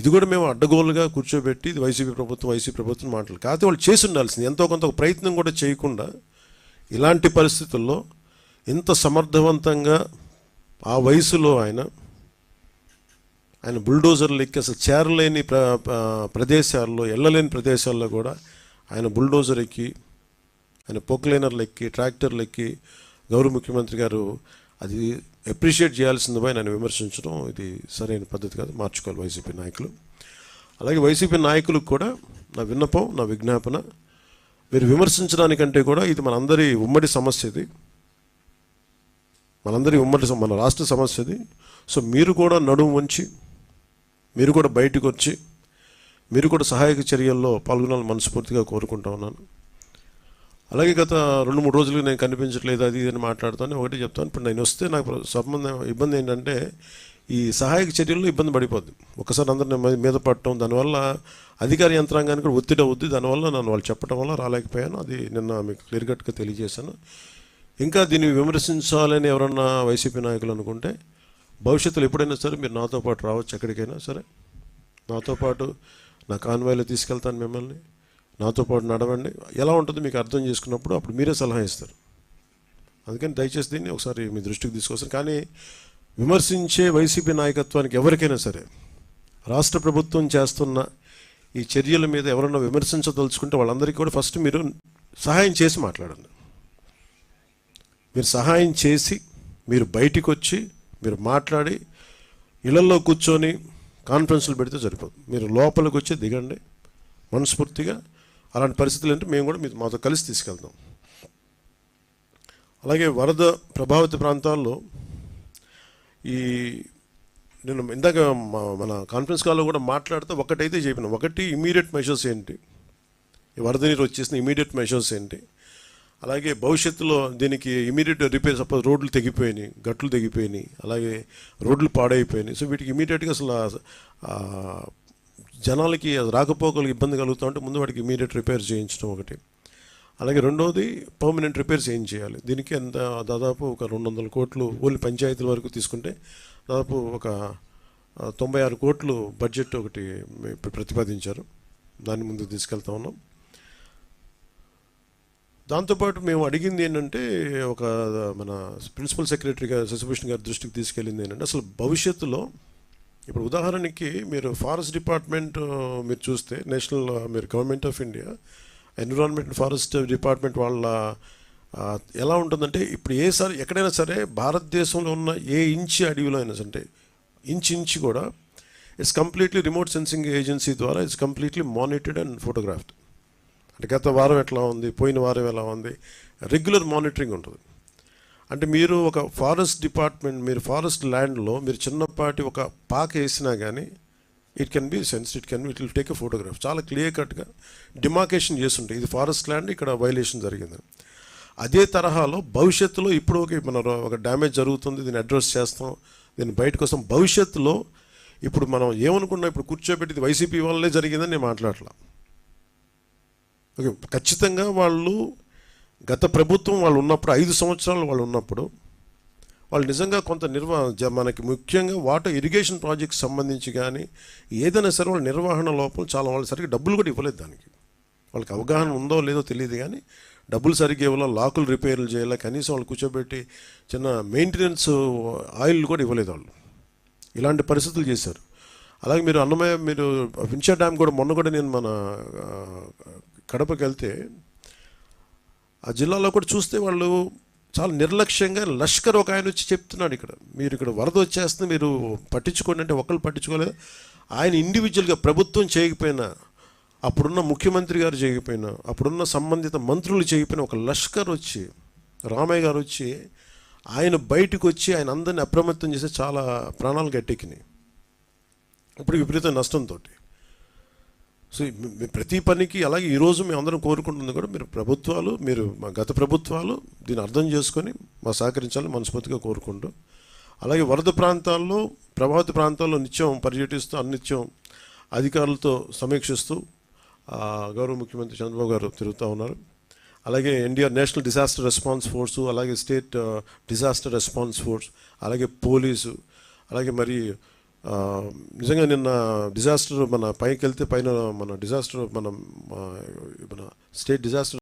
ఇది కూడా మేము అడ్డగోలుగా కూర్చోబెట్టి ఇది వైసీపీ ప్రభుత్వం మాటలు కాకపోతే వాళ్ళు చేసి ఉండాల్సింది. ఎంతో కొంత ప్రయత్నం కూడా చేయకుండా ఇలాంటి పరిస్థితుల్లో ఇంత సమర్థవంతంగా ఆ వయసులో ఆయన బుల్డోజర్లు ఎక్కి అసలు చేరలేని ప్రదేశాల్లో, వెళ్ళలేని ప్రదేశాల్లో కూడా ఆయన బుల్డోజర్ ఎక్కి, ఆయన పొక్లైనర్లు ఎక్కి, ట్రాక్టర్లు ఎక్కి గౌరవ ముఖ్యమంత్రి గారు అది అప్రిషియేట్ చేయాల్సింది పోయి నేను విమర్శించడం ఇది సరైన పద్ధతి కాదు, మార్చుకోవాలి వైసీపీ నాయకులు. అలాగే వైసీపీ నాయకులకు కూడా నా విన్నపం, నా విజ్ఞాపన, మీరు విమర్శించడానికంటే కూడా ఇది మనందరి ఉమ్మడి సమస్య, ఇది మనందరి మన రాష్ట్ర సమస్య ఇది. సో మీరు కూడా నడుము వంచి, మీరు కూడా బయటకు వచ్చి, మీరు కూడా సహాయక చర్యల్లో పాల్గొనాలని మనస్ఫూర్తిగా కోరుకుంటా ఉన్నాను. అలాగే గత 2-3 రోజులుగా నేను కనిపించట్లేదు అది అని మాట్లాడుతాను. ఒకటి చెప్తాను, ఇప్పుడు నేను వస్తే నాకు ఇబ్బంది ఏంటంటే ఈ సహాయక చర్యల్లో ఇబ్బంది పడిపోద్ది. ఒకసారి అందరిని మీద పడటం, దానివల్ల అధికార యంత్రాంగానికి కూడా ఒత్తిడి అవుద్ది. దానివల్ల నన్ను వాళ్ళు చెప్పడం వల్ల రాలేకపోయాను. అది నిన్న మీకు క్లియర్ కట్గా తెలియజేశాను. ఇంకా దీన్ని విమర్శించాలని ఎవరన్నా వైసీపీ నాయకులు అనుకుంటే భవిష్యత్తులో ఎప్పుడైనా సరే మీరు నాతో పాటు రావచ్చు, ఎక్కడికైనా సరే నాతో పాటు నా కాన్వాయ్లో తీసుకెళ్తాను మిమ్మల్ని, నాతో పాటు నడవండి. ఎలా ఉంటుందో మీకు అర్థం చేసుకున్నప్పుడు అప్పుడు మీరే సలహా ఇస్తారు. అందుకని దయచేసి దీన్ని ఒకసారి మీ దృష్టికి తీసుకొస్తాను. కానీ విమర్శించే వైసీపీ నాయకత్వానికి ఎవరికైనా సరే రాష్ట్ర ప్రభుత్వం చేస్తున్న ఈ చర్యల మీద ఎవరన్నా విమర్శించదలుచుకుంటే వాళ్ళందరికీ కూడా ఫస్ట్ మీరు సహాయం చేసి మాట్లాడండి. మీరు సహాయం చేసి మీరు బయటికి వచ్చి మీరు మాట్లాడి ఇళ్లలో కూర్చొని కాన్ఫరెన్స్లు పెడితే సరిపోదు. మీరు లోపలికి వచ్చి దిగండి మనస్ఫూర్తిగా. అలాంటి పరిస్థితులు అంటే మేము కూడా మాతో కలిసి తీసుకెళ్తాం. అలాగే వరద ప్రభావిత ప్రాంతాల్లో నేను ఇందాక మన కాన్ఫరెన్స్ కాల్లో కూడా మాట్లాడితే ఒకటైతే చెప్పిన, ఒకటి ఇమీడియట్ మెషర్స్ ఏంటి, ఈ వరద నీరు వచ్చేసిన ఇమీడియట్ మెషర్స్ ఏంటి, అలాగే భవిష్యత్తులో దీనికి ఇమీడియట్ రిపేర్, సపోజ్ రోడ్లు తెగిపోయినాయి, గట్లు తెగిపోయినాయి, అలాగే రోడ్లు పాడైపోయినాయి. సో వీటికి ఇమీడియట్గా అసలు జనాలకి రాకపోకలకు ఇబ్బంది కలుగుతూ ఉంటే ముందు వాటికి ఇమీడియట్ రిపేర్ చేయించడం ఒకటి. అలాగే రెండవది పర్మనెంట్ రిపేర్స్ ఏం చేయాలి. దీనికి దాదాపు ఒక 200 కోట్లు ఓన్లీ పంచాయతీల వరకు తీసుకుంటే దాదాపు ఒక 96 కోట్లు బడ్జెట్ ఒకటి ప్రతిపాదించారు. దాన్ని ముందుకు తీసుకెళ్తా ఉన్నాం. దాంతోపాటు మేము అడిగింది ఏంటంటే, ఒక మన ప్రిన్సిపల్ సెక్రటరీ గారు శశిభూషణ్ గారి దృష్టికి తీసుకెళ్ళింది ఏంటంటే, అసలు భవిష్యత్తులో ఇప్పుడు ఉదాహరణకి మీరు ఫారెస్ట్ డిపార్ట్మెంట్ మీరు చూస్తే నేషనల్ మీరు government of India environment forest department వాళ్ళ ఎలా ఉంటుందంటే, ఇప్పుడు ఎక్కడైనా సరే భారతదేశంలో ఉన్న ఏ ఇంచి అడవిలో అయినా సరే ఇంచి కూడా it's completely remote sensing agency ద్వారా it's completely monitored and photographed. అంటే గత వారం ఎట్లా ఉంది, పోయిన వారం ఎలా ఉంది, రెగ్యులర్ మానిటరింగ్ ఉంటుంది. అంటే మీరు ఒక ఫారెస్ట్ డిపార్ట్మెంట్, మీరు ఫారెస్ట్ ల్యాండ్లో మీరు చిన్నపాటి ఒక పాక వేసినా కానీ it can be sensed, it will take a photograph. చాలా క్లియర్ కట్గా డిమార్కేషన్ చేస్తుంటాయి, ఇది ఫారెస్ట్ ల్యాండ్, ఇక్కడ వైలేషన్ జరిగింది. అదే తరహాలో భవిష్యత్తులో ఇప్పుడు మన ఒక డ్యామేజ్ జరుగుతుంది, దీన్ని అడ్రస్ చేస్తాం, దీన్ని బయటకు వస్తాం. భవిష్యత్తులో ఇప్పుడు మనం ఏమనుకున్నాం, ఇప్పుడు కూర్చోబెట్టి ఇది వైసీపీ వల్లే జరిగిందని నేను మాట్లాడలా. ఓకే, ఖచ్చితంగా వాళ్ళు గత ప్రభుత్వం వాళ్ళు ఉన్నప్పుడు 5 సంవత్సరాలు వాళ్ళు ఉన్నప్పుడు వాళ్ళు నిజంగా కొంత మనకి ముఖ్యంగా వాటర్ ఇరిగేషన్ ప్రాజెక్ట్స్ సంబంధించి కానీ ఏదైనా సరే వాళ్ళ నిర్వహణ లోపం చాలా, వాళ్ళు సరిగ్గా డబ్బులు కూడా ఇవ్వలేదు. దానికి వాళ్ళకి అవగాహన ఉందో లేదో తెలియదు కానీ డబ్బులు సరిగ్గా ఇవ్వాల, లాకులు రిపేర్లు చేయాలి, కనీసం వాళ్ళు కూర్చోబెట్టి చిన్న మెయింటెనెన్స్ ఆయిల్ కూడా ఇవ్వలేదు వాళ్ళు. ఇలాంటి పరిస్థితులు చేశారు. అలాగే మీరు అన్నమయ్య, మీరు వించా డ్యామ్ కూడా మొన్న కూడా నేను మన కడపకి వెళ్తే ఆ జిల్లాలో కూడా చూస్తే వాళ్ళు చాలా నిర్లక్ష్యంగా, లష్కర్ ఒక ఆయన వచ్చి చెప్తున్నాడు, మీరు ఇక్కడ వరద వచ్చేస్తుంది మీరు పట్టించుకోండి అంటే ఒకళ్ళు పట్టించుకోలేదు. ఆయన ఇండివిజువల్గా ప్రభుత్వం చేయకపోయినా, అప్పుడున్న ముఖ్యమంత్రి గారు చేయకపోయినా, అప్పుడున్న సంబంధిత మంత్రులు చేయకపోయినా ఒక లష్కర్ వచ్చి, రామయ్య గారు వచ్చి ఆయన బయటకు వచ్చి ఆయన అందరినీ అప్రమత్తం చేసి చాలా ప్రాణాలు గట్టెక్కినాయి. ఇప్పుడు విపరీత నష్టంతో. సో ప్రతి పనికి అలాగే ఈరోజు మేము అందరం కోరుకుంటుంది కూడా మీరు గత ప్రభుత్వాలు దీన్ని అర్థం చేసుకొని మా సహకరించాలని మనస్ఫూర్తిగా కోరుకుంటూ, అలాగే వరద ప్రాంతాల్లో, ప్రభావిత ప్రాంతాల్లో నిత్యం పర్యటిస్తూ అన్నిత్యం అధికారులతో సమీక్షిస్తూ గౌరవ ముఖ్యమంత్రి చంద్రబాబు గారు తిరుగుతూ ఉన్నారు. అలాగే NDR national disaster response force, అలాగే స్టేట్ డిజాస్టర్ రెస్పాన్స్ ఫోర్స్, అలాగే పోలీసు, అలాగే మరి నిజంగా నిన్న డిజాస్టర్ మన పైకి వెళ్తే పైన మన డిజాస్టర్ మన స్టేట్ డిజాస్టర్